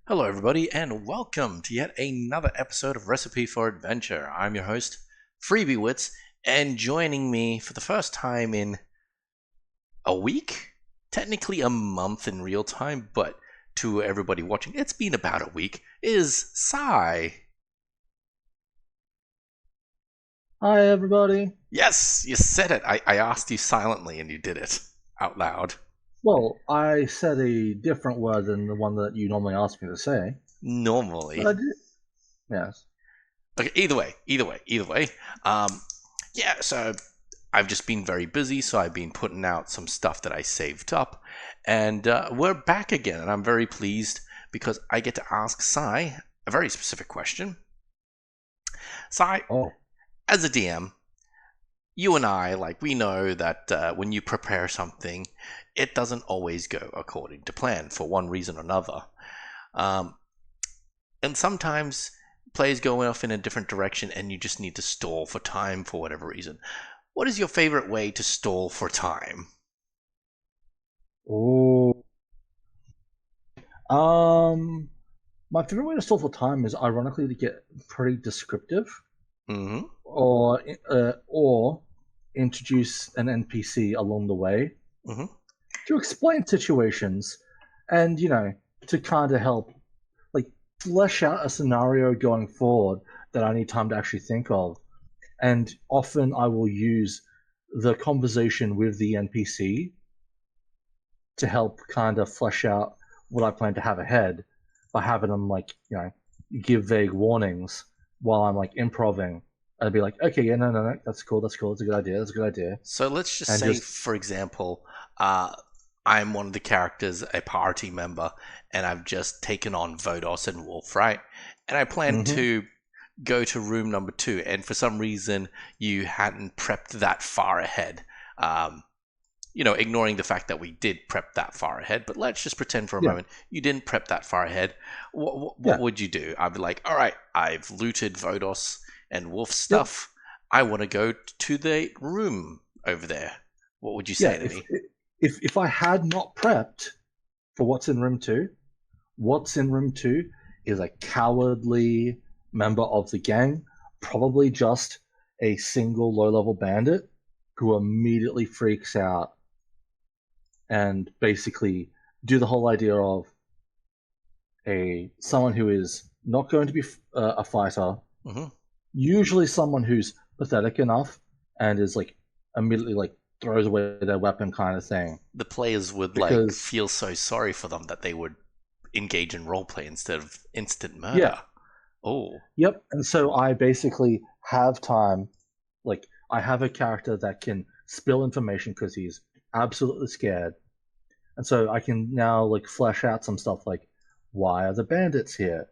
Hello, everybody, and welcome to yet another episode of Recipe for Adventure. I'm your host, Freebiewits, and joining me for the first time in a week, technically a month in real time, but to everybody watching, it's been about a week, is Sai. Hi, everybody. Yes, you said it. I asked you silently, and you did it out loud. Well, I said a different word than the one that you normally ask me to say, Normally. but I did. Yes. Okay, either way. Yeah, so I've just been very busy, so I've been putting out some stuff that I saved up, and we're back again, and I'm very pleased because I get to ask Sai a very specific question. Sai, Oh, as a DM, you and I, we know that when you prepare something, it doesn't always go according to plan for one reason or another. Um, and sometimes players go off in a different direction and you just need to stall for time for whatever reason. What is your favorite way to stall for time? oh. Um, my favorite way to stall for time is ironically to get pretty descriptive, Mm-hmm. or introduce an NPC along the way Mm-hmm. to explain situations, and to kind of help, like, flesh out a scenario going forward that I need time to actually think of. And often I will use the conversation with the NPC to help kind of flesh out what I plan to have ahead by having them give vague warnings while I'm improving. I'd be like, okay, yeah, no, that's cool, that's a good idea, So let's just and say, just for example, uh, I'm one of the characters, a party member, and I've just taken on Vodos and Wolf, right? And I plan mm-hmm, to go to room number 2, and for some reason you hadn't prepped that far ahead. Um, ignoring the fact that we did prep that far ahead, but let's just pretend for a yeah, moment you didn't prep that far ahead. What yeah, would you do? I'd be like, all right, I've looted Vodos and Wolf yep, stuff. I want to go to the room over there. What would you yeah. say to me? If I had not prepped for what's in room two is a cowardly member of the gang, probably just a single low level bandit who immediately freaks out and basically do the whole idea of a someone who is not going to be a fighter, Hmm. usually someone who's pathetic enough and is immediately throws away their weapon kind of thing. The players would Because feel so sorry for them that they would engage in roleplay instead of instant yeah, murder. Oh, yep. And so I basically have time. I have a character that can spill information because he's absolutely scared. And so I can now flesh out some stuff like, why are the bandits here?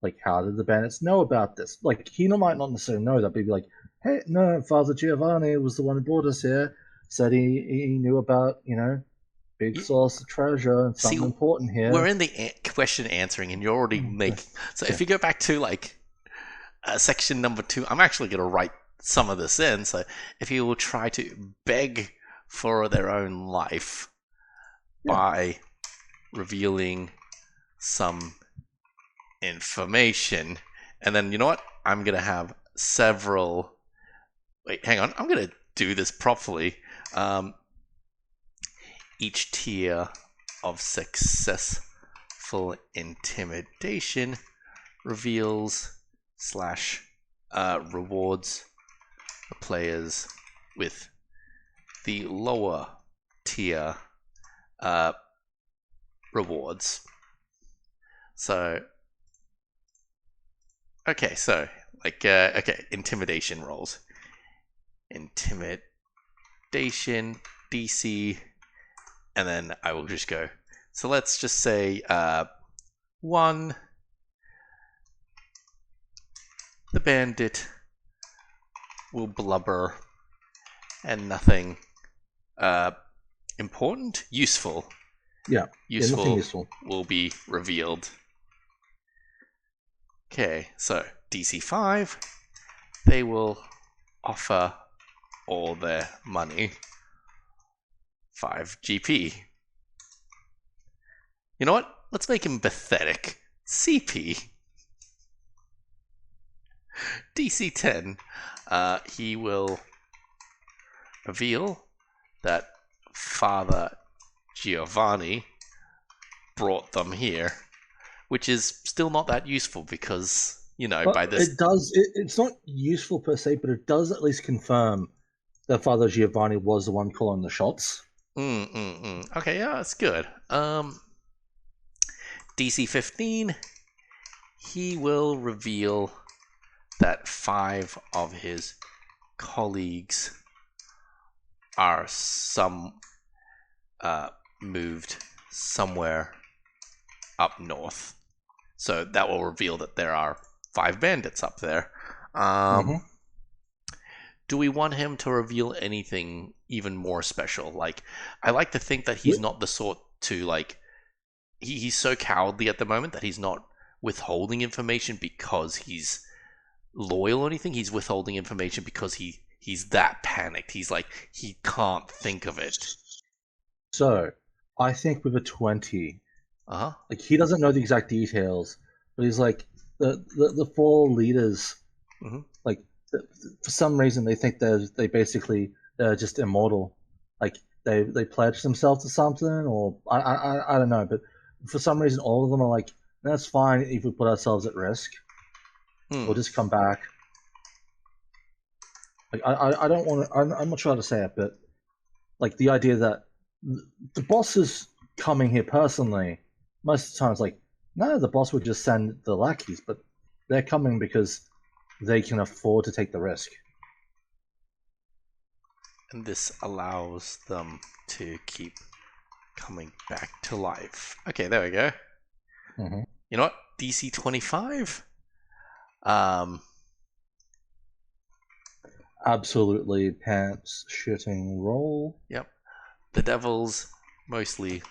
Like, how did the bandits know about this? Like, Hino might not necessarily know that, but he'd be like, hey, no, Father Giovanni was the one who brought us here. Said he knew about, big you, source of treasure and see, something important we're here. in the question answering, and you're already Yeah, making. So yeah, if you go back to section number 2, I'm actually going to write some of this in. So if you will try to beg for their own life yeah. by revealing some information, and then you know what? I'm going to have several. Wait, hang on. I'm going to do this properly. Um, each tier of successful intimidation reveals slash rewards the players with the lower tier uh, rewards. So, okay, so intimidation rolls. Intimidation DC, and then I will just go. So let's just say 1. The bandit will blubber and nothing uh, important, Yeah, yeah, nothing useful useful. will be revealed. Okay, so DC 5, they will offer all their money, 5 GP. You know what? Let's make him pathetic CP, DC10, he will reveal that Father Giovanni brought them here, which is still not that useful because, But by this... it does. It's not useful per se, but it does at least confirm that Father Giovanni was the one calling the shots. Okay, yeah, that's good. DC15, he will reveal that 5 of his colleagues are moved somewhere up north. So that will reveal that there are 5 bandits up there. Do we want him to reveal anything even more special? Like, I like to think that he's not the sort to, like... He's so cowardly at the moment that he's not withholding information because he's loyal or anything. He's withholding information because he's that panicked. He's like, he can't think of it. So, I think with a 20, Uh-huh. like, he doesn't know the exact details, but he's like, the 4 leaders, like, for some reason they think they're just immortal. Like, they pledge themselves to something, or I don't know, but for some reason all of them are like, that's fine if we put ourselves at risk. We'll just come back. Like, I don't want to. I'm not sure how to say it, but like the idea that the boss is coming here personally, most of the time it's like, no, the boss would just send the lackeys, but they're coming because they can afford to take the risk. And this allows them to keep coming back to life. Okay, there we go. You know what? DC 25. Absolutely pants shitting roll. Yep. The devils mostly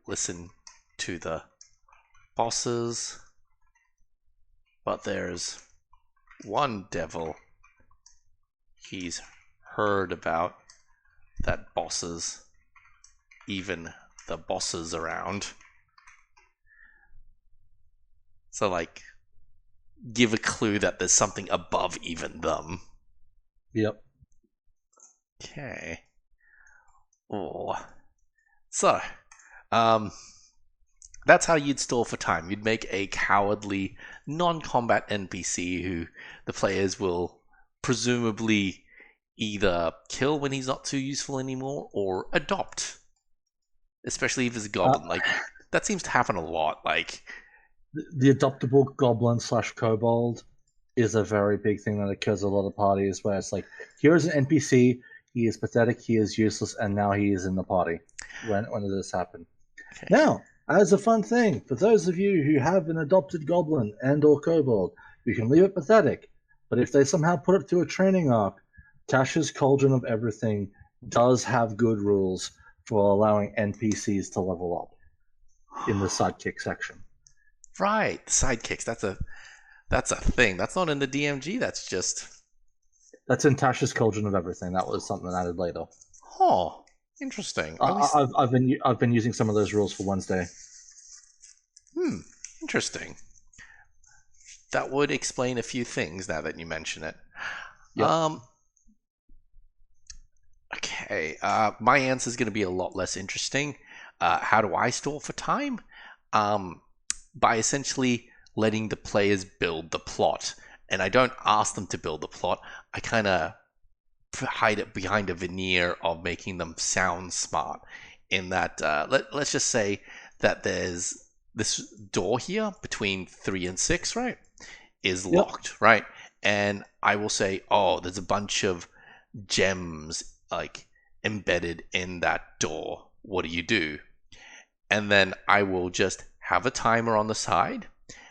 listen to the bosses, but there's one devil he's heard about that bosses, even the bosses around. So, like, give a clue that there's something above even them. Yep. Okay. Oh. So, that's how you'd stall for time. You'd make a cowardly, non-combat NPC who the players will presumably either kill when he's not too useful anymore or adopt. Especially if he's a goblin. Like, that seems to happen a lot. Like, the adoptable goblin / kobold is a very big thing that occurs in a lot of parties where it's like, here's an NPC, he is pathetic, he is useless, and now he is in the party. When did this happen? Okay. Now, as a fun thing, for those of you who have an adopted goblin and or kobold, you can leave it pathetic, but if they somehow put it through a training arc, Tasha's Cauldron of Everything does have good rules for allowing NPCs to level up in the sidekick section. Right, sidekicks. That's a thing. That's not in the DMG. That's in Tasha's Cauldron of Everything. That was something added later. Oh, interesting. I've been using some of those rules for Wednesday. Interesting. That would explain a few things now that you mention it. Yep. Okay. My answer is going to be a lot less interesting. How do I stall for time? By essentially letting the players build the plot. And I don't ask them to build the plot. I kind of hide it behind a veneer of making them sound smart. In that, let's just say that there's this door here between 3 and 6, right? Is locked, right? And I will say, oh, there's a bunch of gems like embedded in that door. What do you do? And then I will just have a timer on the side,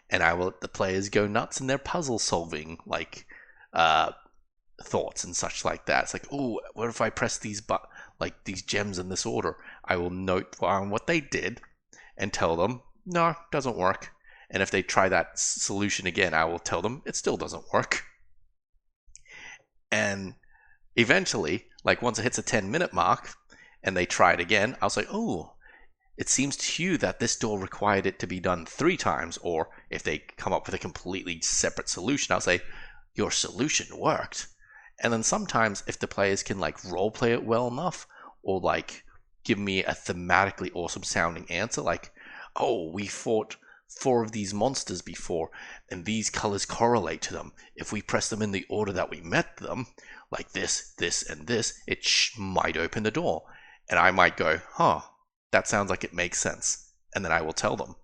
and I will let the players go nuts in their puzzle solving, like thoughts and such like that. It's like, oh, what if I press these these gems in this order? I will note down what they did and tell them, no, doesn't work. And if they try that solution again, I will tell them it still doesn't work. And eventually, like once it hits a 10-minute mark and they try it again, I'll say, oh, It seems to you that this door required it to be done 3 times, or if they come up with a completely separate solution, I'll say, your solution worked. And then sometimes if the players can like roleplay it well enough, or like give me a thematically awesome sounding answer, like, oh, we fought 4 of these monsters before, and these colors correlate to them. If we press them in the order that we met them, like this, this, and this, it might open the door. And I might go, huh, that sounds like it makes sense. And then I will tell them,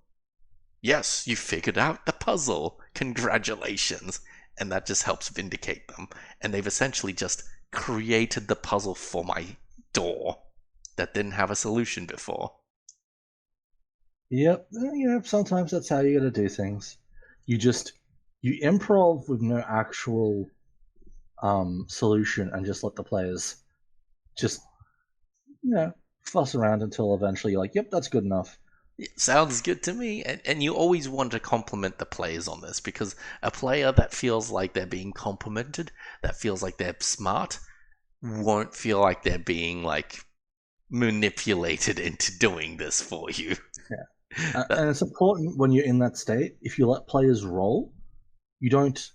yes, you figured out the puzzle. Congratulations. And that just helps vindicate them. And they've essentially just created the puzzle for my door that didn't have a solution before. Yep, sometimes that's how you gotta do things. You improv with no actual solution and just let the players just fuss around until eventually you're like, yep, that's good enough. It sounds good to me. And you always want to compliment the players on this, because a player that feels like they're being complimented, that feels like they're smart, won't feel like they're being like manipulated into doing this for you. Yeah. And it's important when you're in that state, if you let players roll, you don't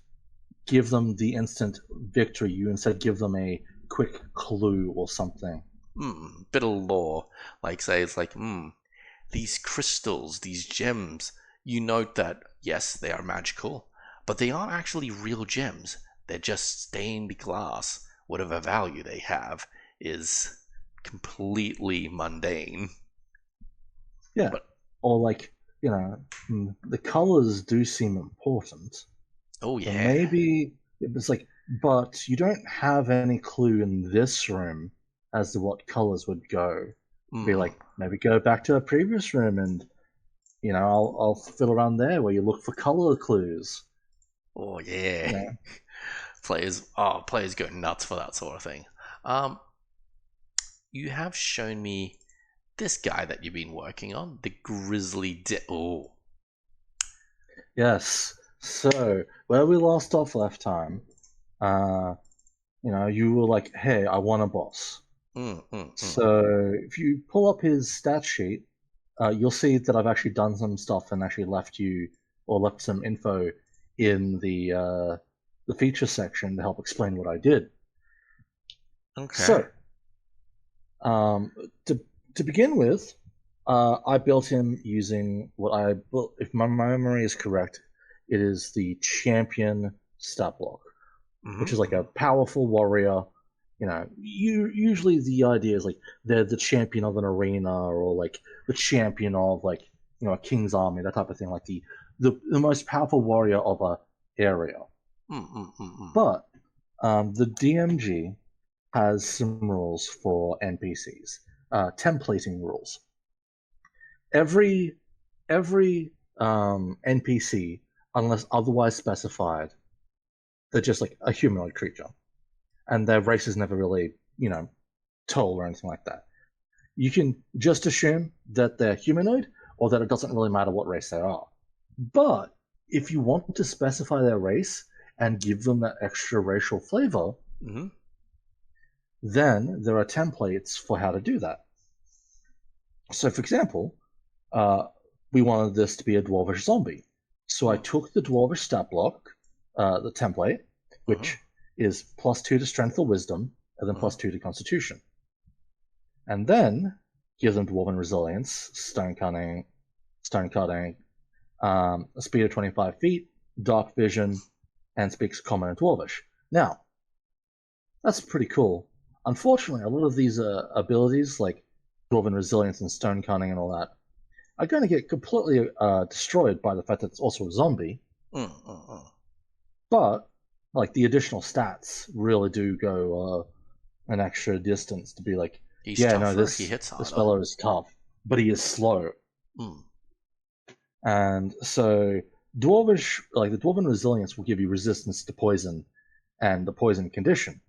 give them the instant victory. You instead give them a quick clue or something. Bit of lore. Like, say, it's like, these crystals, these gems, you note that, yes, they are magical, but they aren't actually real gems. They're just stained glass. Whatever value they have is completely mundane. Yeah. Or like, the colors do seem important. Oh, yeah. So maybe it's like, but you don't have any clue in this room as to what colors would go. Be like, maybe go back to a previous room and, I'll fiddle around there where you look for color clues. Oh, yeah. Yeah. Players go nuts for that sort of thing. You have shown me this guy that you've been working on, the Grizle'y. Oh. Yes. So where we last off last time, you were like, "Hey, I want a boss." So if you pull up his stat sheet, you'll see that I've actually done some stuff and actually left some info in the feature section to help explain what I did. Okay. So, to begin with, I built him using what I built. If my memory is correct, it is the champion stat block, which is like a powerful warrior. Usually the idea is like they're the champion of an arena, or like the champion of like a king's army, that type of thing, like the most powerful warrior of a area. But the DMG has some rules for NPCs, templating rules. Every NPC, unless otherwise specified, they're just like a humanoid creature, and their race is never really, told or anything like that. You can just assume that they're humanoid, or that it doesn't really matter what race they are. But if you want to specify their race and give them that extra racial flavor, then there are templates for how to do that. So, for example, we wanted this to be a dwarvish zombie. So I took the dwarvish stat block, the template, which is +2 to strength or wisdom, and then +2 to constitution. And then give them dwarven resilience, stone cutting, a speed of 25 feet, dark vision, and speaks common and dwarvish. Now, that's pretty cool. Unfortunately, a lot of these abilities, like dwarven resilience and stone cutting and all that, are going to get completely destroyed by the fact that it's also a zombie. But like the additional stats really do go an extra distance to be like, he hits this fellow is tough, but he is slow. And so dwarvish, like the dwarven resilience, will give you resistance to poison and the poison condition.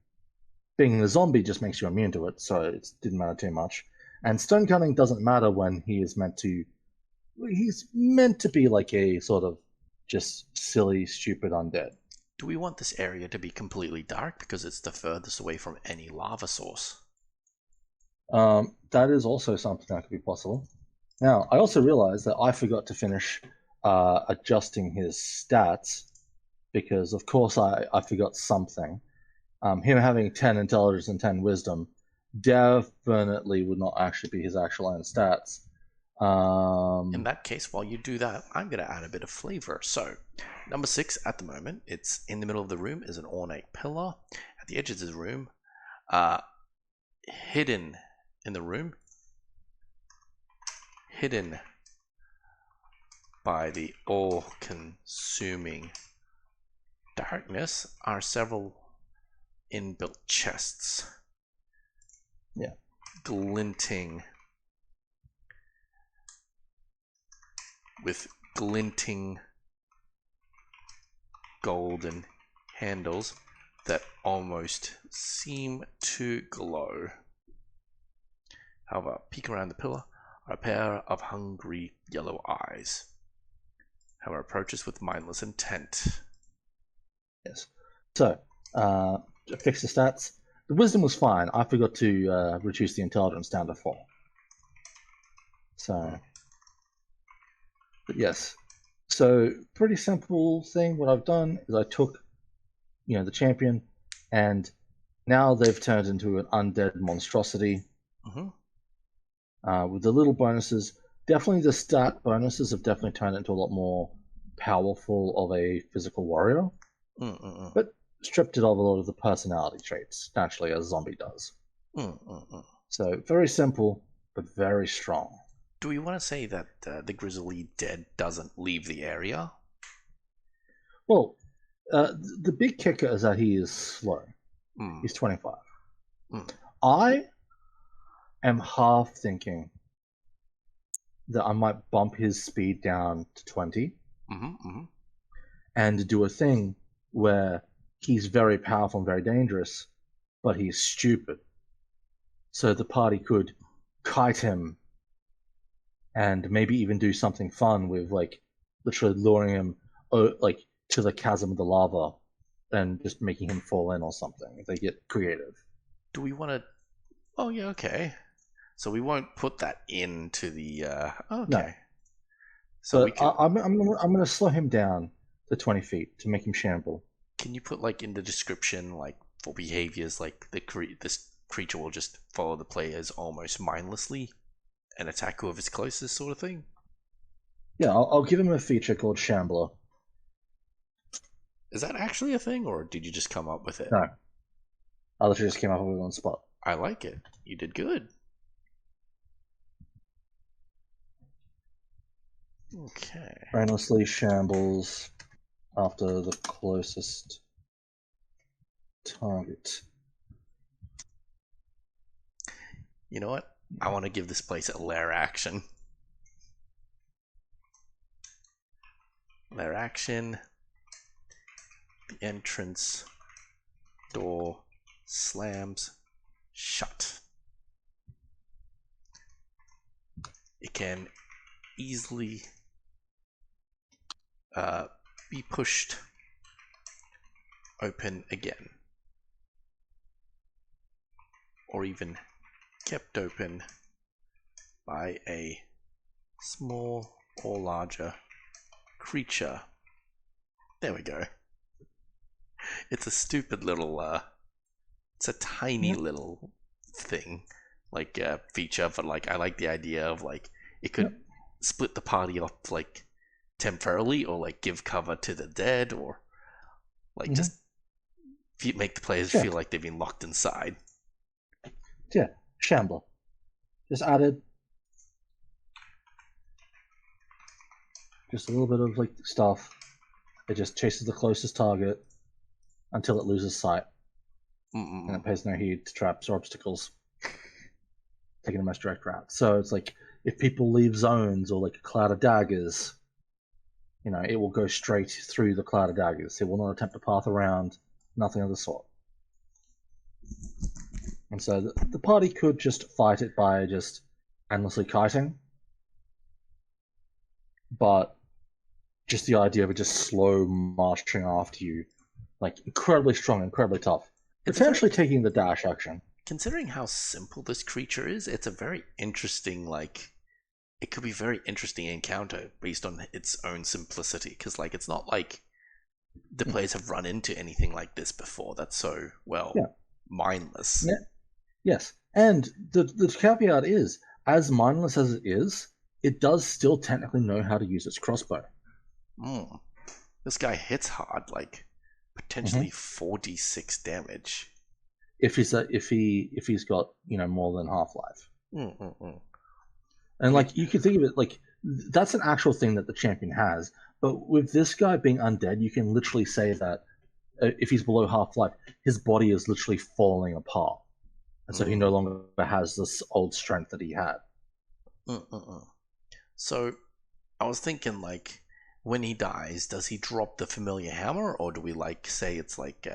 Being the zombie just makes you immune to it, so it didn't matter too much. And stone cutting doesn't matter when he's meant to be like a sort of just silly, stupid undead. Do we want this area to be completely dark because it's the furthest away from any lava source? That is also something that could be possible. Now, I also realized that I forgot to finish adjusting his stats because, of course, I forgot something. Him having 10 intelligence and 10 wisdom definitely would not actually be his actual own stats. In that case, while you do that, I'm going to add a bit of flavor. So, number 6 at the moment, it's in the middle of the room is an ornate pillar. At the edges of the room, hidden in the room, hidden by the all-consuming darkness, are several inbuilt chests. Yeah. Glinting with glinting golden handles that almost seem to glow. However, peek around the pillar are a pair of hungry yellow eyes. However, approaches with mindless intent. Yes. So, fix the stats. The wisdom was fine. I forgot to reduce the intelligence down to 4. So, but yes. So, pretty simple thing. What I've done is I took, the champion, and now they've turned into an undead monstrosity. With the little bonuses, definitely the stat bonuses have definitely turned into a lot more powerful of a physical warrior. But stripped it of a lot of the personality traits, naturally, as a zombie does. So, very simple, but very strong. Do we want to say that the Grizle'y dead doesn't leave the area? Well, the big kicker is that he is slow. He's 25. I am half thinking that I might bump his speed down to 20 and do a thing where he's very powerful and very dangerous, but he's stupid. So the party could kite him and maybe even do something fun with, like, literally luring him to the chasm of the lava and just making him fall in or something if they get creative. Do we want to... Oh, yeah, okay. So we won't put that into the... Okay. No. So but we can... I'm going to slow him down to 20 feet to make him shamble. Can you put, like, in the description, like, for behaviors, like, this creature will just follow the players almost mindlessly and attack whoever's closest, sort of thing? Yeah, I'll give him a feature called Shambler. Is that actually a thing, or did you just come up with it? No. I literally just came up with it on the spot. I like it. You did good. Okay. Brainlessly shambles after the closest target. You know what? I want to give this place a lair action. Lair action. The entrance door slams shut. It can easily be pushed open again, or even kept open by a small or larger creature. There we go. It's a stupid little it's a tiny little thing, like feature, but like I like the idea of, like, it could split the party up, like, temporarily, or like give cover to the dead, or like just make the players feel like they've been locked inside. Yeah, Shambler. Just added just a little bit of, like, stuff. It just chases the closest target until it loses sight. And it pays no heed to traps or obstacles, taking the most direct route. So it's like, if people leave zones or, like, a cloud of daggers, it will go straight through the cloud of daggers. It will not attempt to path around, nothing of the sort. And so the party could just fight it by just endlessly kiting, but just the idea of it just slow marching after you, like, incredibly strong, incredibly tough, potentially taking the dash action. Considering how simple this creature is, it's a very interesting, like, it could be a very interesting encounter based on its own simplicity. Because like it's not like the players have run into anything like this before. That's so Yeah. mindless. Yeah. Yes. And the caveat is, as mindless as it is, it does still technically know how to use its crossbow. This guy hits hard, like potentially 46 damage. If he's got more than half-life. And like you can think of it like that's an actual thing that the champion has. But with this guy being undead, you can literally say that if he's below half-life, his body is literally falling apart, and so he no longer has this old strength that he had. So I was thinking, like, when he dies, does he drop the familiar hammer, or do we like say it's like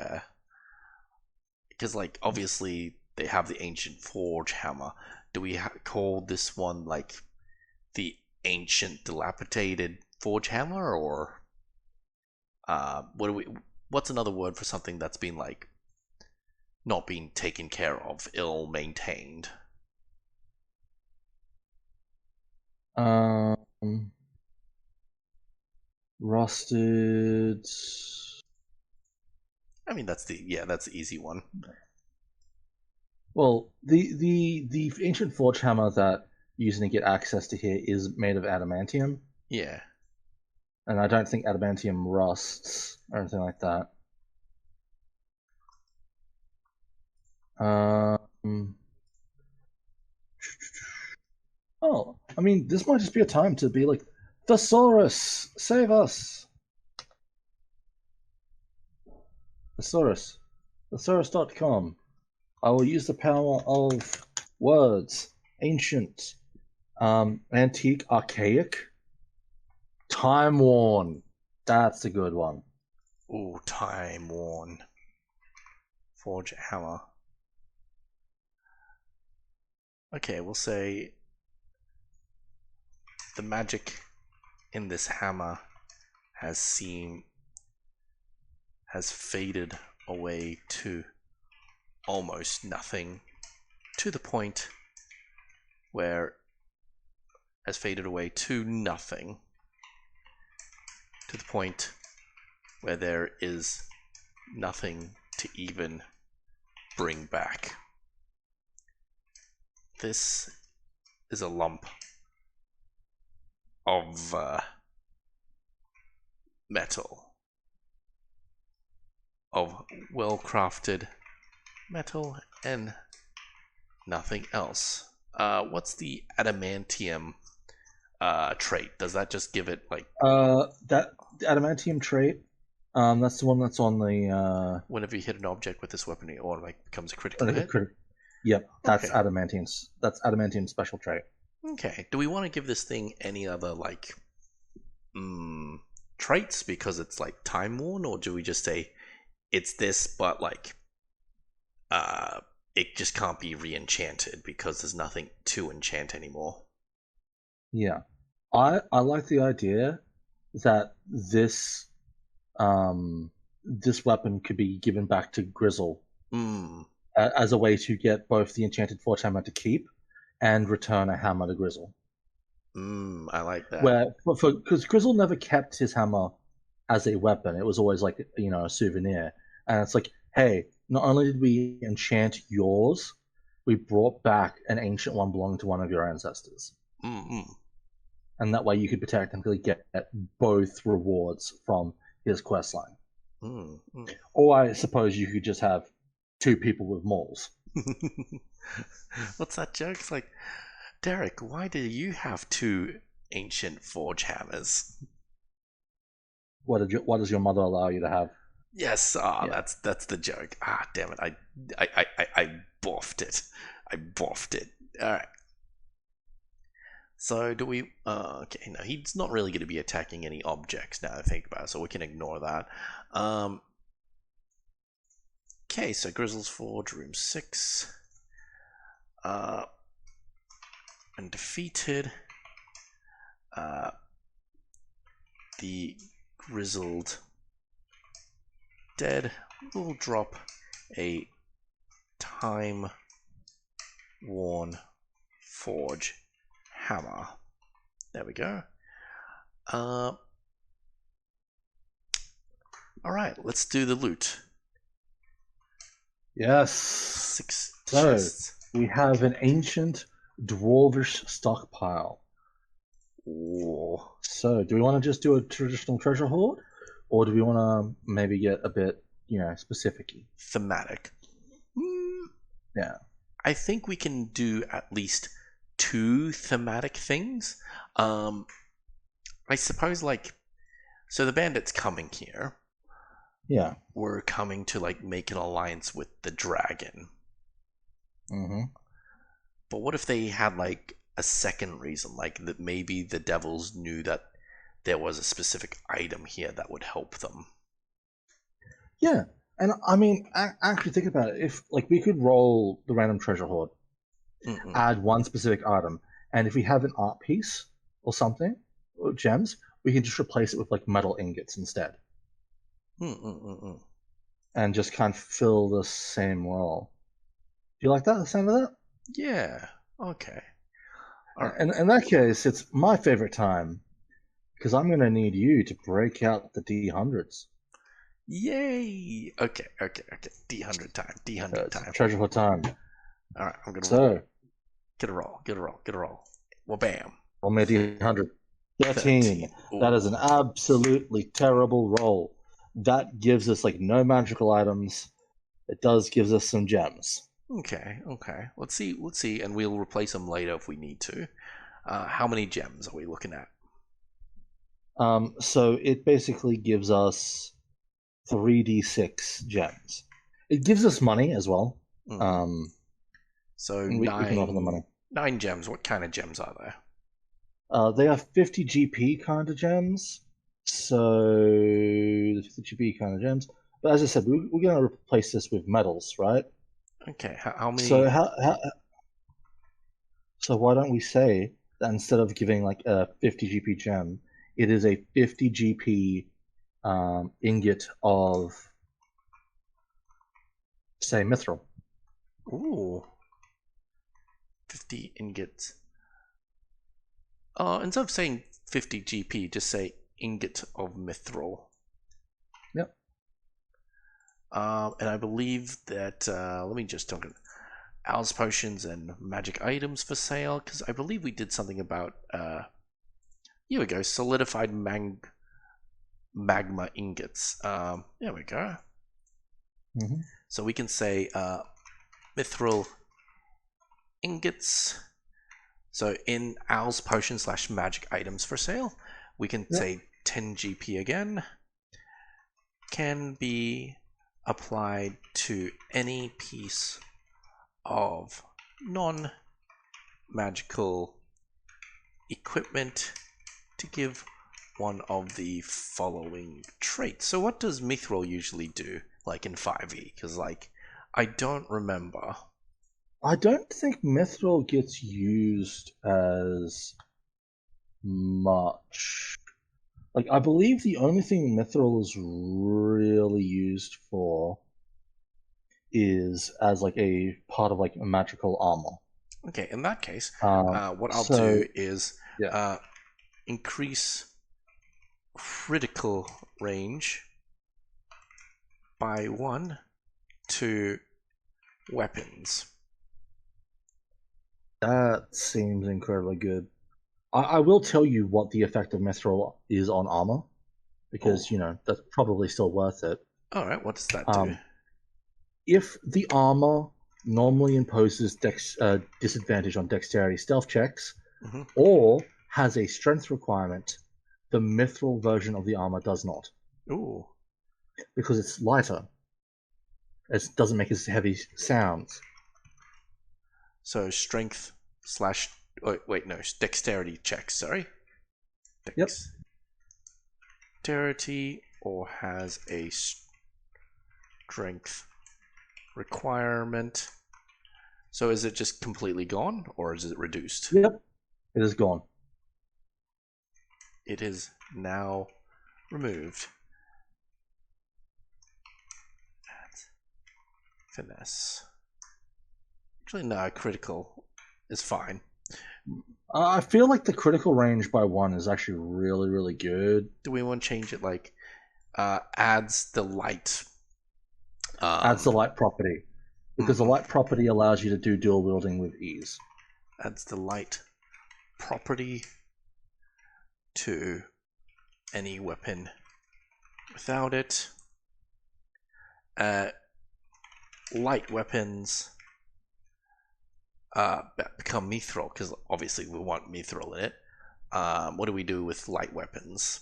because like obviously they have the ancient forge hammer. Do we call this one like the ancient dilapidated forge hammer, or what's another word for something that's been like not being taken care of, ill maintained? Rusted. I mean that's the easy one. Well, the ancient forge hammer that you're using to get access to here is made of adamantium. Yeah. And I don't think adamantium rusts or anything like that. Oh, I mean, this might just be a time to be like, Thesaurus, save us! Thesaurus. Thesaurus.com. I will use the power of words. Ancient. Antique, archaic. Time worn. That's a good one. Ooh, time worn. Forge hammer. Okay, we'll say the magic in this hammer has faded away to almost nothing, to the point where has faded away to nothing, to the point where there is nothing to even bring back. This is a lump of metal, of well-crafted metal and nothing else. What's the adamantium trait? Does that just give it like that adamantium trait? That's the one that's on the whenever you hit an object with this weapon, it automatically becomes a critical hit. Yep, that's okay. Adamantium's special trait. Okay. Do we want to give this thing any other like traits because it's like time worn, or do we just say it's this, but like it just can't be re-enchanted because there's nothing to enchant anymore? Yeah, I like the idea that this this weapon could be given back to Grizle'y as a way to get both the enchanted forge hammer to keep and return a hammer to Grizle'y. I like that. Where because Grizle'y never kept his hammer as a weapon; it was always like a souvenir. And it's like, hey, not only did we enchant yours, we brought back an ancient one belonging to one of your ancestors. And that way you could technically get both rewards from his questline. Or I suppose you could just have two people with mauls. What's that joke? It's like, Derek, why do you have two ancient forge hammers? What does your mother allow you to have? Yes, that's the joke. Damn it! I boffed it. All right. So do we? Okay, no, he's not really going to be attacking any objects now. I think about it, so we can ignore that. Okay, so Grizle's Forge, room 6. Undefeated. The grizzled dead will drop a time worn forge hammer. There we go. All right, let's do the loot. Yes. 6 So chests. we have an ancient dwarvish stockpile. Ooh. So do we want to just do a traditional treasure hoard, or do we want to maybe get a bit, specific-y? Thematic. Yeah. I think we can do at least 2 thematic things. I suppose, like, so the bandits coming here. Yeah. Were coming to like make an alliance with the dragon. Mm-hmm. But what if they had like a second reason, like that maybe the devils knew that there was a specific item here that would help them? Yeah, and I mean, actually think about it. If like we could roll the random treasure hoard, add one specific item, and if we have an art piece or something, or gems, we can just replace it with like metal ingots instead, and just kind of fill the same role. Do you like that? The sound of that? Yeah. Okay. And in that case, it's my favorite time because I'm going to need you to break out the D100s. Yay! Okay. D100 time. D100 It's time. treasure hoard time. All right, I'm gonna So, roll. Get a roll. Well, bam. roll me a D100. 13. That is an absolutely terrible roll. That gives us like no magical items. It does gives us some gems. Okay. Let's see, and we'll replace them later if we need to. How many gems are we looking at? So it basically gives us 3d6 gems. It gives us money as well. So we can offer the money. 9 gems. What kind of gems are there? They are 50 GP kind of gems. So 50 GP kind of gems. But as I said, we're going to replace this with metals, right? Okay. How many? So why don't we say that instead of giving like a 50 GP gem, it is a 50 GP ingot of, say, mithril. Ooh. 50 ingots. Instead of saying 50 GP, just say ingot of mithril. Yep. And I believe that, let me just talk about Owl's potions and magic items for sale, because I believe we did something about, here we go, solidified magma ingots. There we go. So we can say mithril ingots. So in Owl's potion / magic items for sale, we can say 10 GP again. Can be applied to any piece of non-magical equipment to give one of the following traits. So what does mithril usually do, like in 5e? Because like, I don't remember. I don't think mithril gets used as much. Like, I believe the only thing mithril is really used for is as like a part of like a magical armor. Okay, in that case, what I'll do is increase critical range by 1 to weapons. That seems incredibly good. I will tell you what the effect of mithril is on armor, because that's probably still worth it. All right, what does that do? If the armor normally imposes disadvantage on dexterity stealth checks, or has a strength requirement, the mithril version of the armor does not. Ooh. Because it's lighter. It doesn't make as heavy sounds. So strength / dexterity checks, sorry. Dexterity or has a strength requirement. So is it just completely gone, or is it reduced? Yep, it is gone. It is now removed. Finesse. Actually, no, critical is fine. I feel like the critical range by 1 is actually really, really good. Do we want to change it like adds the light? Adds the light property. Because the light property allows you to do dual wielding with ease. Adds the light property to any weapon without it. Light weapons become mithril, because obviously we want mithril in it. What do we do with light weapons?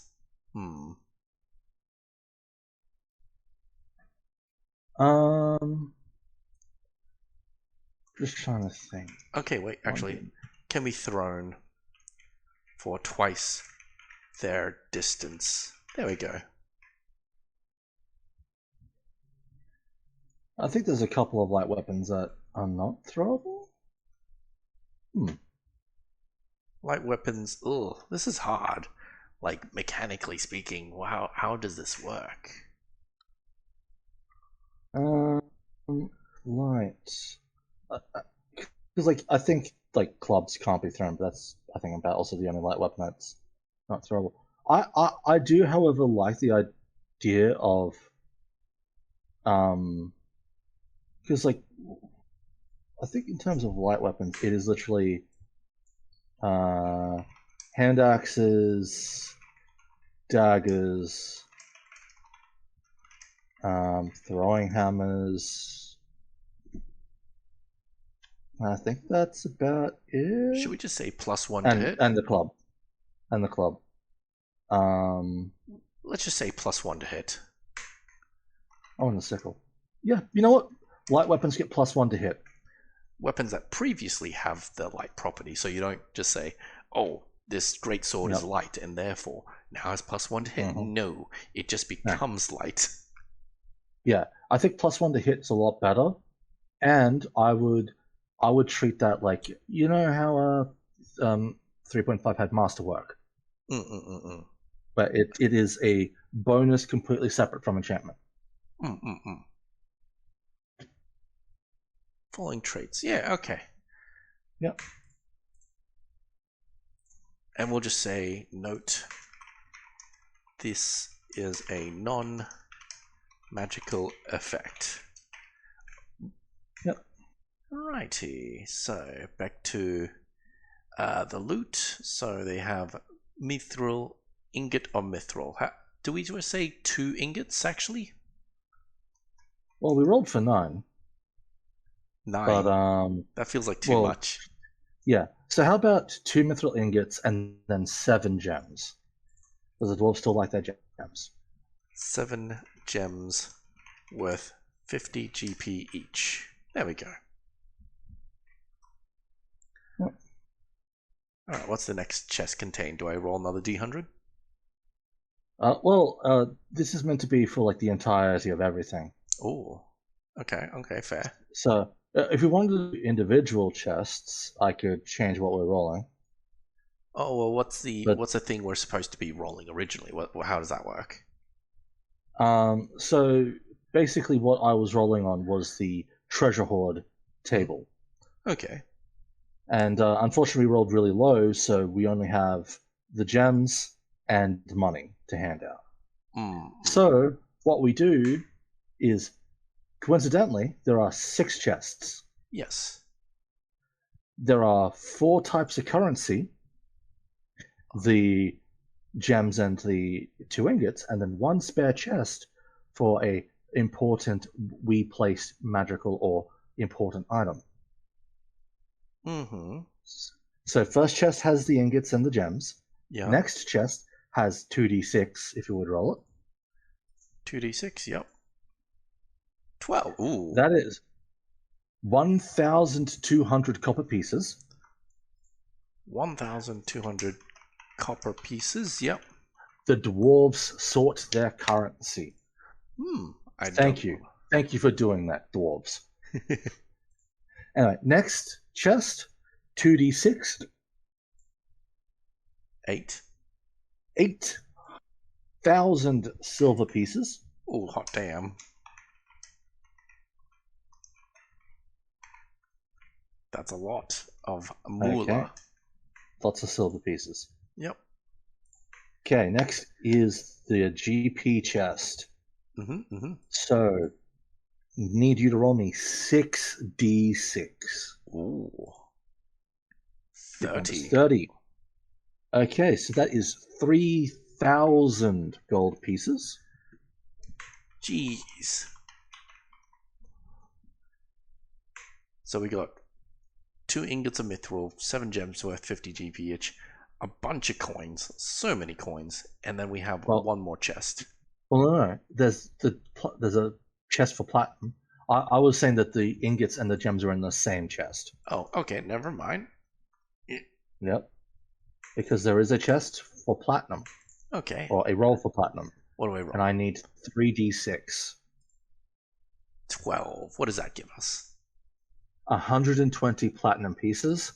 Just trying to think. Okay, wait, actually, can be thrown for twice their distance. There we go. I think there's a couple of light weapons that are not throwable. Light weapons, ugh, this is hard. Like, mechanically speaking, how does this work? Light. Because, like, I think, like, clubs can't be thrown, but that's, I think, about also the only light weapon that's not throwable. I do, however, like the idea of, because, like, I think in terms of light weapons, it is literally, hand axes, daggers, throwing hammers. I think that's about it. Should we just say +1 to hit? And the club. And the club. Let's just say +1 to hit. Oh, and the sickle. Yeah, you know what? Light weapons get +1 to hit. Weapons that previously have the light property, so you don't just say, oh, this great sword is light and therefore now has +1 to hit. No, it just becomes light. Yeah, I think +1 to hit is a lot better, and I would treat that like, you know how 3.5 had masterwork, but it is a bonus completely separate from enchantment. Following traits, yeah, okay. Yep. And we'll just say, note, this is a non-magical effect. Yep. Righty, so back to the loot. So they have mithril, ingot of mithril. Do we just say 2 ingots, actually? Well, we rolled for 9. 9? But, that feels like too much. Yeah, so how about 2 mithril ingots and then 7 gems? Does the dwarves still like their gems? 7 gems worth 50 GP each. There we go. Yep. Alright, what's the next chest contain? Do I roll another D100? This is meant to be for like the entirety of everything. Oh, okay, fair. So, if you wanted to do individual chests, I could change what we're rolling. Oh, well, what's the thing we're supposed to be rolling originally? How does that work? So basically what I was rolling on was the treasure hoard table. Okay. And unfortunately we rolled really low, so we only have the gems and money to hand out. So what we do is, coincidentally, there are 6 chests. Yes. There are 4 types of currency, the gems and the 2 ingots, and then 1 spare chest for a important we placed magical or important item. So first chest has the ingots and the gems. Yeah. Next chest has 2d6 if you would roll it. 2d6, yep. 12. Ooh. That is 1,200 copper pieces. 1,200 copper pieces, yep. The dwarves sort their currency. Thank you. Thank you for doing that, dwarves. Anyway, next chest, 2d6. 8. 8,000 silver pieces. Oh, hot damn. That's a lot of moolah. Okay. lots of silver pieces. Yep. Okay, next is the GP chest. So, need you to roll me 6d6. Ooh. 30. 30. Okay, so that is 3,000 gold pieces. Jeez. So we got 2 ingots of mithril, 7 gems worth 50 GP each, a bunch of coins, so many coins, and then we have one more chest. Well, no. There's a chest for platinum. I was saying that the ingots and the gems are in the same chest. Oh, okay, never mind. Yep. Because there is a chest for platinum. Okay. Or a roll for platinum. What do I roll? And I need 3d6. 12. What does that give us? 120 platinum pieces.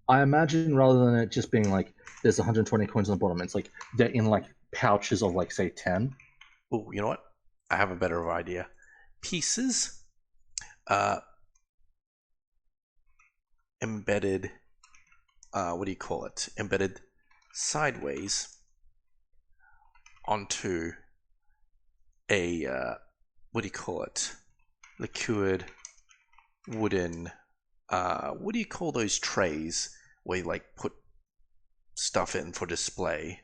I imagine rather than it just being like there's 120 coins on the bottom, it's like they're in like pouches of like say 10. Oh, you know what? I have a better idea. Pieces embedded, what do you call it? Embedded sideways onto a, what do you call it? Liquid wooden, what do you call those trays where you like put stuff in for display?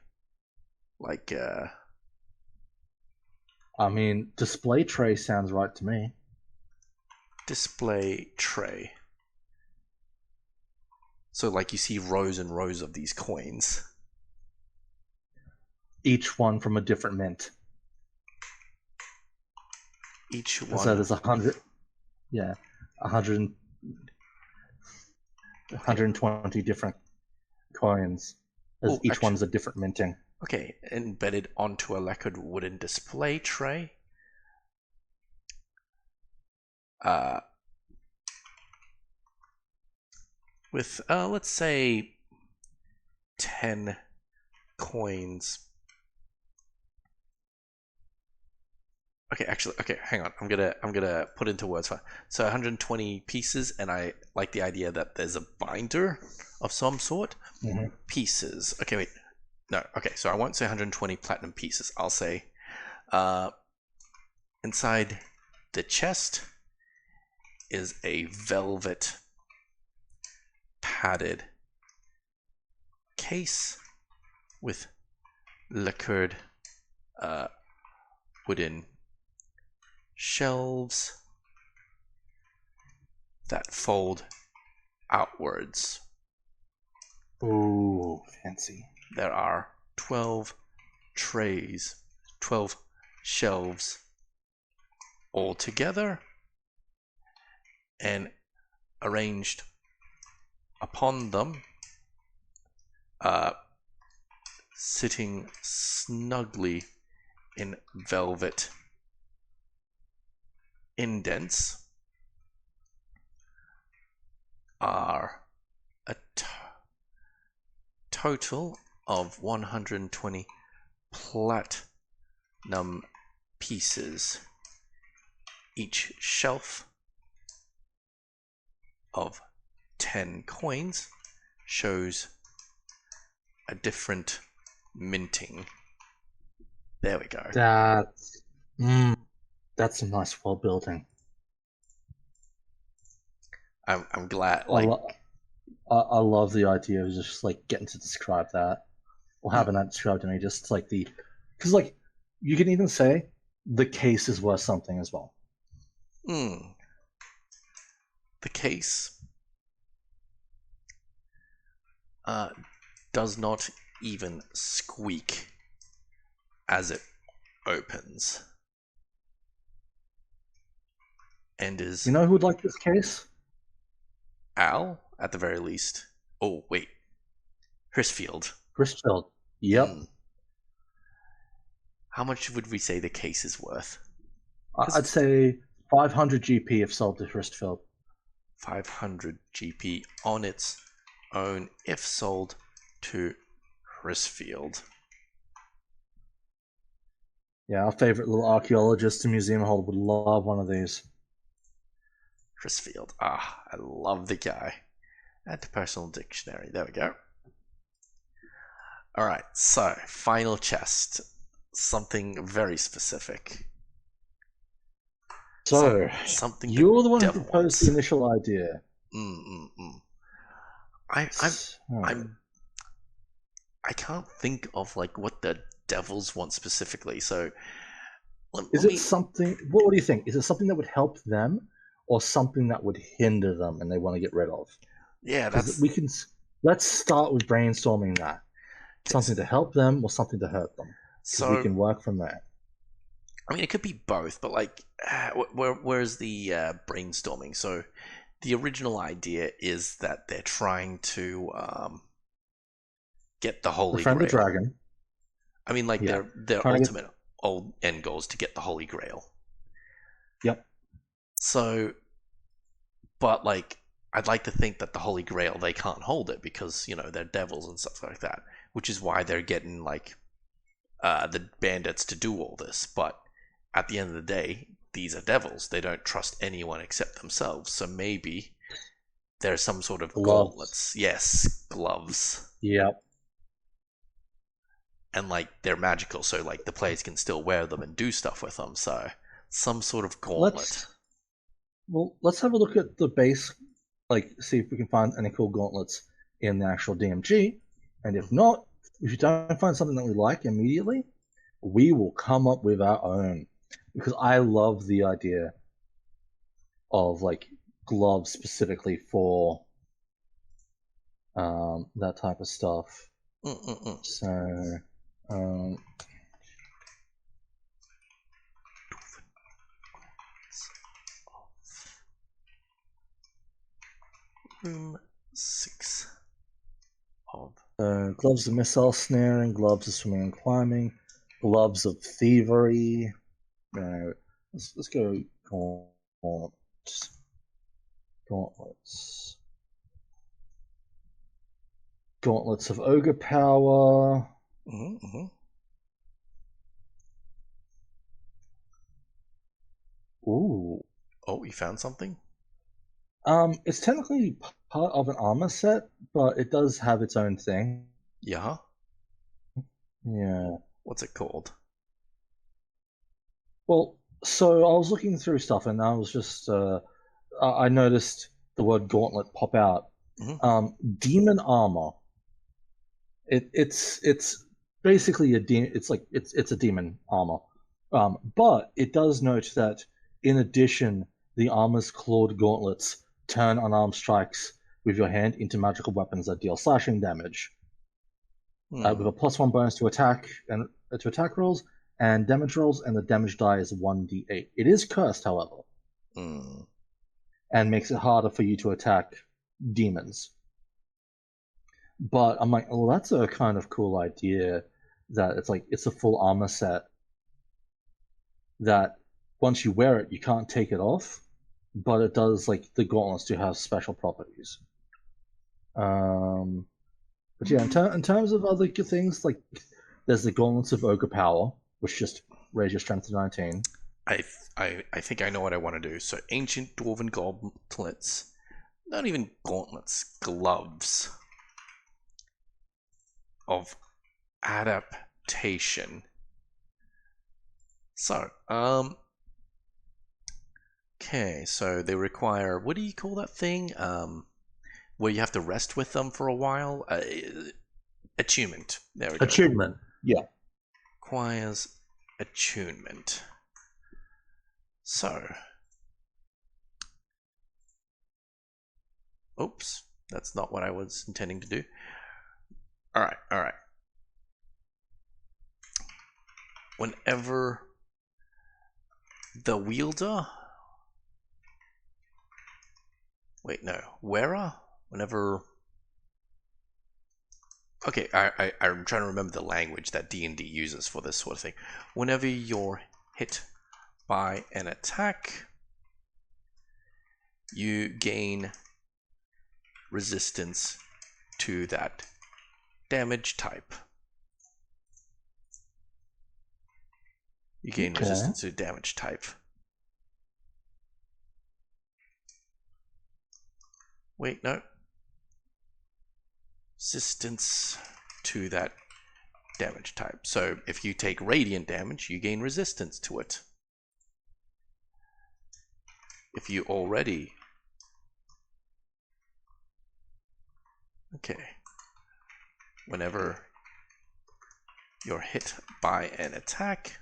Like, I mean, display tray sounds right to me. Display tray. So like you see rows and rows of these coins. Each one from a different mint. Each one. So there's 100. Yeah, 120 different coins. As each one's a different minting. Okay, embedded onto a lacquered wooden display tray. With, let's say 10 coins. Okay, actually, okay, hang on. I'm gonna put into words. So 120 pieces, and I like the idea that there's a binder of some sort. Pieces. Okay, wait. No, okay, so I won't say 120 platinum pieces. I'll say inside the chest is a velvet padded case with lacquered wooden shelves that fold outwards. Ooh, fancy. There are 12 trays, 12 shelves all together, and arranged upon them, sitting snugly in velvet indents, are a total of 120 platinum pieces. Each shelf of 10 coins shows a different minting. There we go. That's some nice world building. I'm glad. Like, I love the idea of just like getting to describe that, or having that described to me. Just like because like you can even say the case is worth something as well. The case does not even squeak as it opens, and is. You know who would like this case? Al, at the very least. Oh wait, Hrisfield. Hrisfield. Yep. How much would we say the case is worth? I'd say 500 GP if sold to Hrisfield. 500 GP on its own if sold to Hrisfield. Yeah, our favorite little archaeologist and museum holder would love one of these. Hrisfield. I love the guy. Add to personal dictionary. There we go. All right, so final chest. Something very specific. So, Something the you're the one who devil proposed the wants. initial idea. Mm-mm-mm. I, I'm, So, I'm, I can't think of like what the devils want specifically. So is let it me. something? What do you think? Is it something that would help them, or something that would hinder them, and they want to get rid of? Yeah, Because that's we can. Let's start with brainstorming that. okay. Something to help them or something to hurt them, because we So can work from there. I mean, it could be both, but like, where's the brainstorming? So the original idea is that they're trying to get the Holy Befriend the Grail. dragon. I mean, like Yeah. their Trying to get. ultimate old end goal is to get the Holy Grail. Yep. So, but like, I'd like to think that the Holy Grail they can't hold it because they're devils and stuff like that, which is why they're getting like the bandits to do all this. But at the end of the day, these are devils. They don't trust anyone except themselves. So maybe there's some sort of Gloves. gauntlets. Yes, gloves. Yep. And like they're magical, so like the players can still wear them and do stuff with them. So some sort of gauntlet. Let's let's have a look at the base. Like, see if we can find any cool gauntlets in the actual DMG, and if not, if you don't find something that we like immediately, we will come up with our own. Because I love the idea of like gloves specifically for that type of stuff. Mm-mm-mm. So, um, Room 6 of. gloves of missile snaring, gloves of swimming and climbing, gloves of thievery. Let's go gauntlets. Gauntlets. Gauntlets of ogre power. Mm-hmm. Ooh. Oh, you found something? It's technically part of an armor set, but it does have its own thing. Yeah. Yeah. What's it called? Well, so I was looking through stuff, and I was just I noticed the word gauntlet pop out. Mm-hmm. Demon armor. It's basically it's like it's a demon armor. But it does note that in addition, the armor's clawed gauntlets turn unarmed strikes with your hand into magical weapons that deal slashing damage. With a +1 bonus to attack and to attack rolls and damage rolls, and the damage die is 1d8. It is cursed, however, Mm. and makes it harder for you to attack demons. But I'm like, oh, that's a kind of cool idea that it's like it's a full armor set that once you wear it, you can't take it off, but it does like the gauntlets do have special properties. But yeah, in terms of other good things, like there's the gauntlets of ogre power, which just raise your strength to 19. I think I know what I want to do. So ancient dwarven gauntlets, not even gauntlets, gloves of adaptation. So okay, so they require, what do you call that thing? Where you have to rest with them for a while. Attunement. There we go. Attunement. Yeah. Requires attunement. So, oops, that's not what I was intending to do. All right, all right. Whenever the wielder, wait, no, wearer. Whenever, okay, I'm trying to remember the language that D&D uses for this sort of thing. Whenever you're hit by an attack, you gain resistance to that damage type. You gain resistance to damage type. Wait, no. Resistance to that damage type. So if you take radiant damage, you gain resistance to it. If you already... Okay. Whenever you're hit by an attack,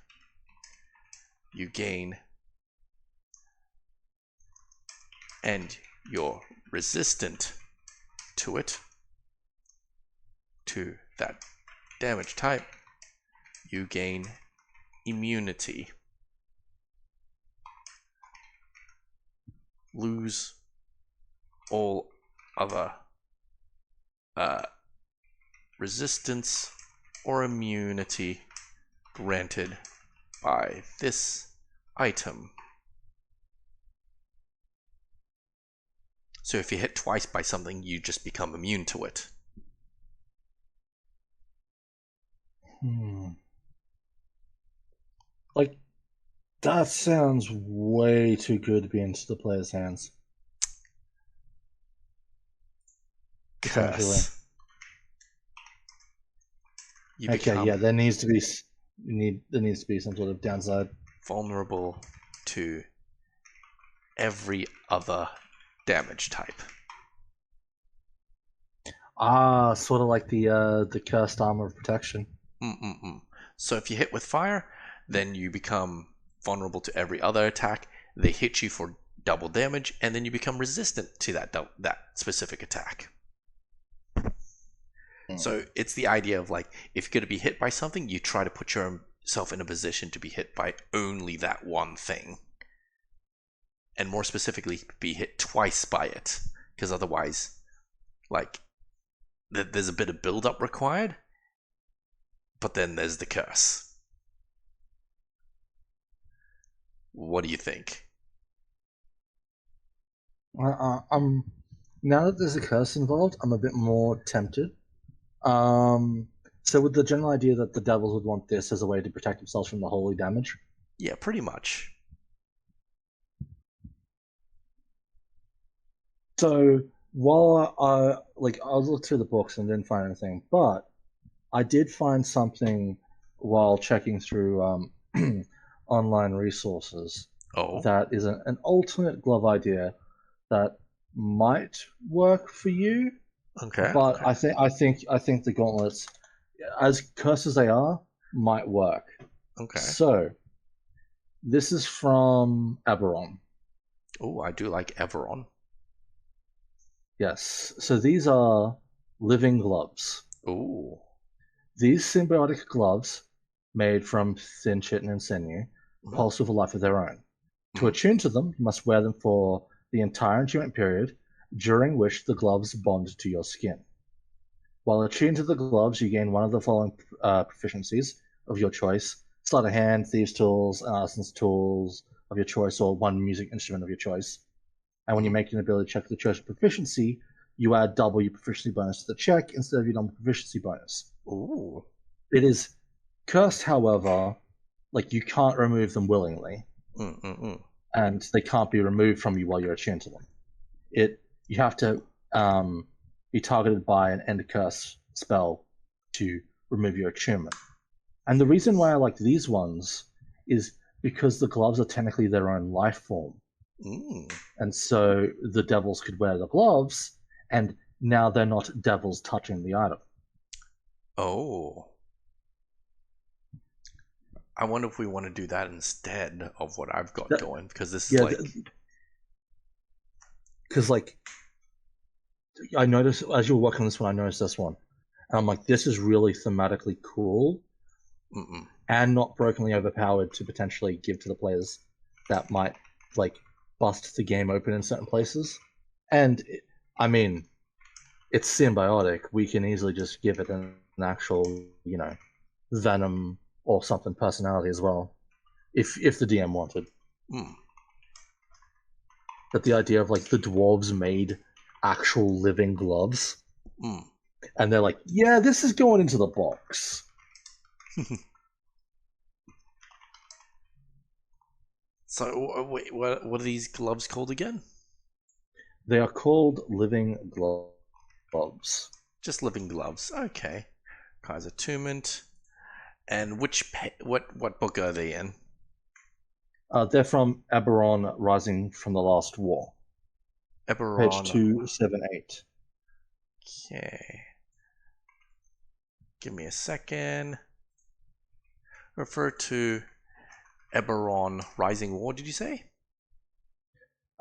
you gain, and you're resistant to it, to that damage type, you gain immunity. Lose all other resistance or immunity granted by this item. So if you're hit twice by something, you just become immune to it. Like, that sounds way too good to be into the player's hands. Curse. You okay, yeah, there needs to be some sort of downside. Vulnerable to every other damage type. Ah, sort of like the cursed armor of protection. So if you hit with fire, then you become vulnerable to every other attack. They hit you for double damage, and then you become resistant to that specific attack. So it's the idea of, like, if you're going to be hit by something, you try to put yourself in a position to be hit by only that one thing. And more specifically, be hit twice by it. Because otherwise, like, there's a bit of build-up required. But then there's the curse. What do you think? Now that there's a curse involved, I'm a bit more tempted. So with the general idea that the devils would want this as a way to protect themselves from the holy damage? Yeah, pretty much. So while I looked through the books and didn't find anything, but I did find something while checking through online resources. That is an alternate glove idea that might work for you. Okay. But okay. I think the gauntlets, as cursed as they are, might work. Okay. So this is from Eberron. Oh, I do like Eberron. Yes. So these are living gloves. Ooh. These symbiotic gloves, made from thin chitin and sinew, pulse with a life of their own. To attune to them, you must wear them for the entire attunement period, during which the gloves bond to your skin. While attuned to the gloves, you gain one of the following proficiencies of your choice: sleight of hand, thieves' tools, artisans' tools of your choice, or one music instrument of your choice. And when you make an ability check for the choice of proficiency, you add double your proficiency bonus to the check instead of your normal proficiency bonus. Ooh. It is cursed, however, like, you can't remove them willingly. And they can't be removed from you while you're attuned to them. You have to be targeted by an end curse spell to remove your attunement. And the reason why I like these ones is because the gloves are technically their own life form. And so the devils could wear the gloves, and now they're not devils touching the item. Oh. I wonder if we want to do that instead of what I've got going, because this is because I noticed as you were working on this one, I noticed this one, and I'm like, this is really thematically cool, and not brokenly overpowered to potentially give to the players that might bust the game open in certain places. And I mean, it's symbiotic. We can easily just give it an actual, venom or something personality as well, if the DM wanted. But the idea of the dwarves made actual living gloves, and they're like, yeah, this is going into the box. So wait, what are these gloves called again? They are called living gloves. Just living gloves. Okay. Kaiser Attunement. And what book are they in? They're from Eberron Rising from the Last War, page Eberron. 278. Okay. Give me a second. Refer to Eberron Rising War, did you say?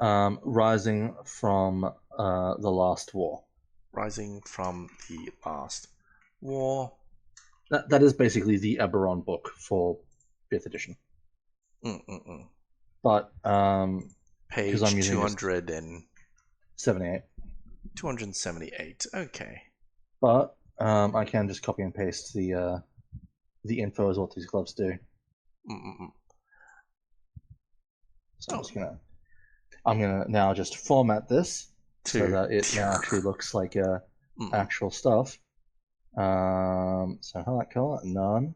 Rising from the Last War. Rising from the Last War. That is basically the Eberron book for 5th edition. But because I'm Page using 278. 78. Okay. But I can just copy and paste the info as what these gloves do. So I'm gonna now just format this so that it now actually looks like actual stuff. So highlight color, none.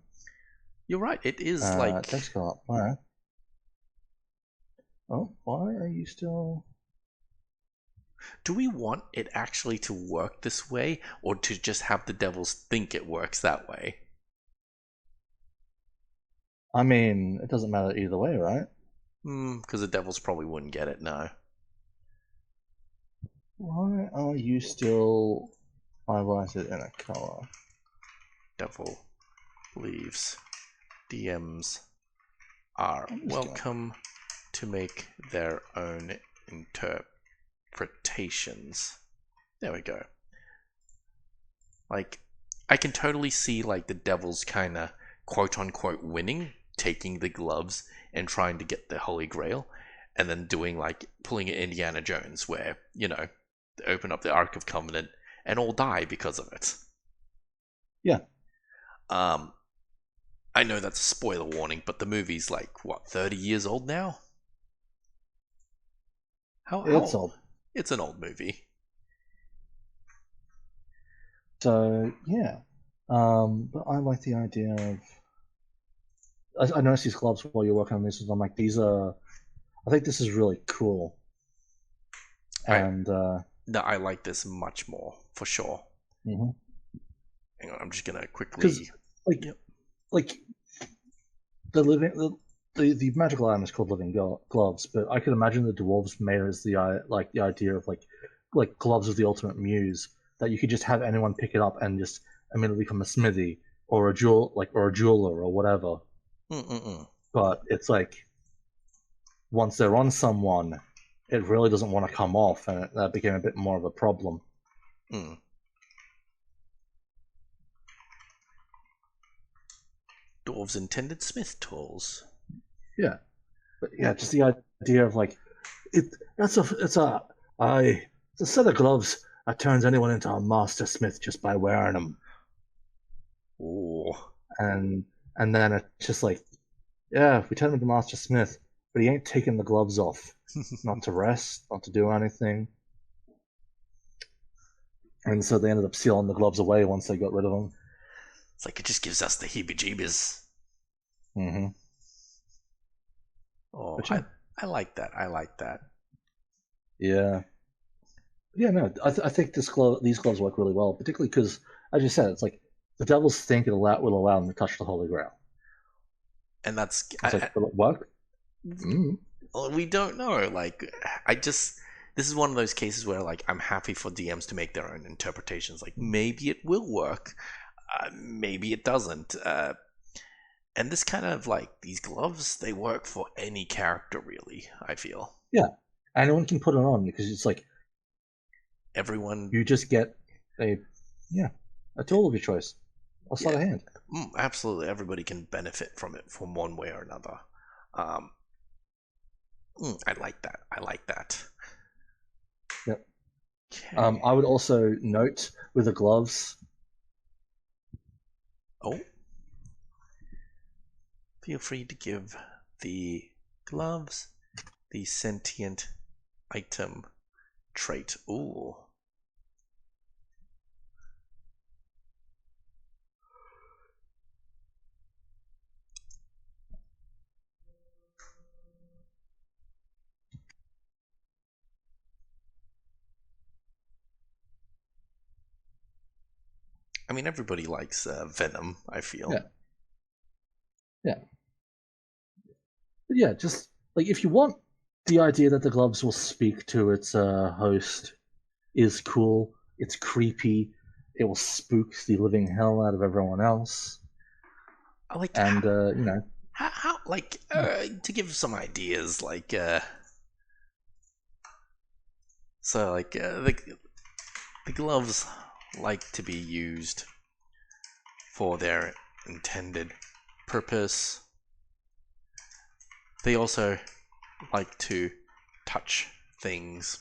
You're right. It is like text color, black. Oh, why are you still? Do we want it actually to work this way, or to just have the devils think it works that way? I mean, it doesn't matter either way, right? Because the devils probably wouldn't get it, no. Why are you still highlighted in a color? Devil believes DMs are welcome to make their own interpretations. There we go. Like, I can totally see like the devils kind of quote unquote winning, taking the gloves and trying to get the Holy Grail, and then doing like pulling an Indiana Jones where, you know, they open up the Ark of Covenant and all die because of it. Yeah. I know that's a spoiler warning, but the movie's like, what, 30 years old now? It's old. It's an old movie. So, yeah. But I like the idea of... I noticed these gloves while you're working on this, and I'm like, I think this is really cool. And... No, I like this much more, for sure. Mm-hmm. Hang on, I'm just gonna quickly... Like the magical item is called living gloves, but I could imagine the dwarves made it as the idea of like gloves of the ultimate muse, that you could just have anyone pick it up and just immediately become a smithy or a jeweler or whatever. But it's like once they're on someone, it really doesn't want to come off, and that became a bit more of a problem. Dwarves intended smith tools. Yeah, but yeah, just the idea of like it's a set of gloves that turns anyone into a master smith just by wearing them. Ooh. And then it's just like, yeah, we turn him into master smith, but he ain't taking the gloves off, not to rest, not to do anything. And so they ended up sealing the gloves away once they got rid of them. It's like it just gives us the heebie-jeebies. Mm-hmm. Oh, yeah. I like that. I like that. Yeah. Yeah, no, I think these gloves work really well, particularly because, as you said, it's like the devils think will allow them to touch the Holy Grail. And that's... will it work? We don't know. Like, this is one of those cases where, like, I'm happy for DMs to make their own interpretations. Like, maybe it will work. Maybe it doesn't. And this kind of, like, these gloves, they work for any character, really, I feel. Yeah. Anyone can put it on, because it's like... Everyone... You just get a tool of your choice. A sleight of hand. Absolutely. Everybody can benefit from it from one way or another. I like that. I like that. Yep. Okay. I would also note with the gloves... Oh. Feel free to give the gloves the sentient item trait. Ooh. I mean, everybody likes Venom, I feel. Yeah. Yeah. But yeah, just like if you want the idea that the gloves will speak to its host is cool. It's creepy. It will spook the living hell out of everyone else. Like And you know, how like to give some ideas, like so like the gloves like to be used for their intended purpose. They also like to touch things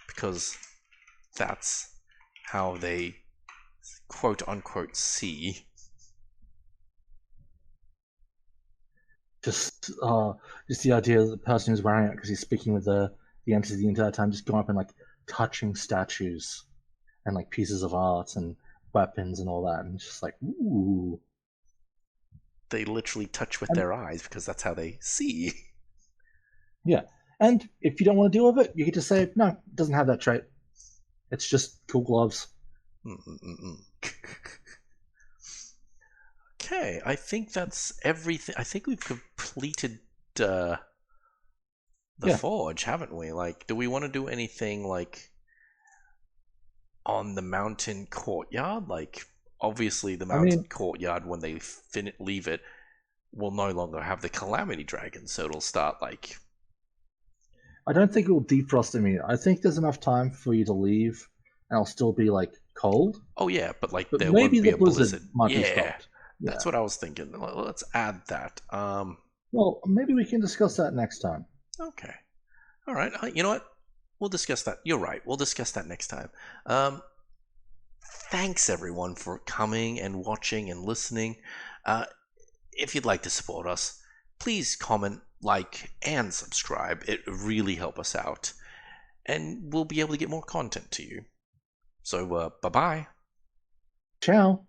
because that's how they quote unquote see. just uh, just the idea that the person who's wearing it because he's speaking with the entity the entire time, just going up and like touching statues and like pieces of art and weapons and all that, and it's just like ooh. They literally touch with And their eyes because that's how they see. yeah, and if you don't want to deal with it, you can just say no, it doesn't have that trait. It's just cool gloves. Okay, I think that's everything. I think we've completed uh, the Yeah, forge, haven't we? Like, do we want to do anything like on the mountain courtyard? Like, obviously, the I mountain mean, courtyard, when they leave it, will no longer have the calamity dragon, so it'll start like. I don't think it will defrost immediately. I think there's enough time for you to leave, and it'll still be like cold, Oh yeah, but like but there maybe won't be the a blizzard blizzard. might be Yeah, stopped. that's Yeah. what I was thinking. Let's add that. Well, maybe we can discuss that next time. Okay. All right. You know what? We'll discuss that. You're right. We'll discuss that next time. Um, Thanks everyone for coming and watching and listening. Uh, if you'd like to support us, please comment, like, and subscribe. It really help us out, and we'll be able to get more content to you. So, bye bye. Ciao.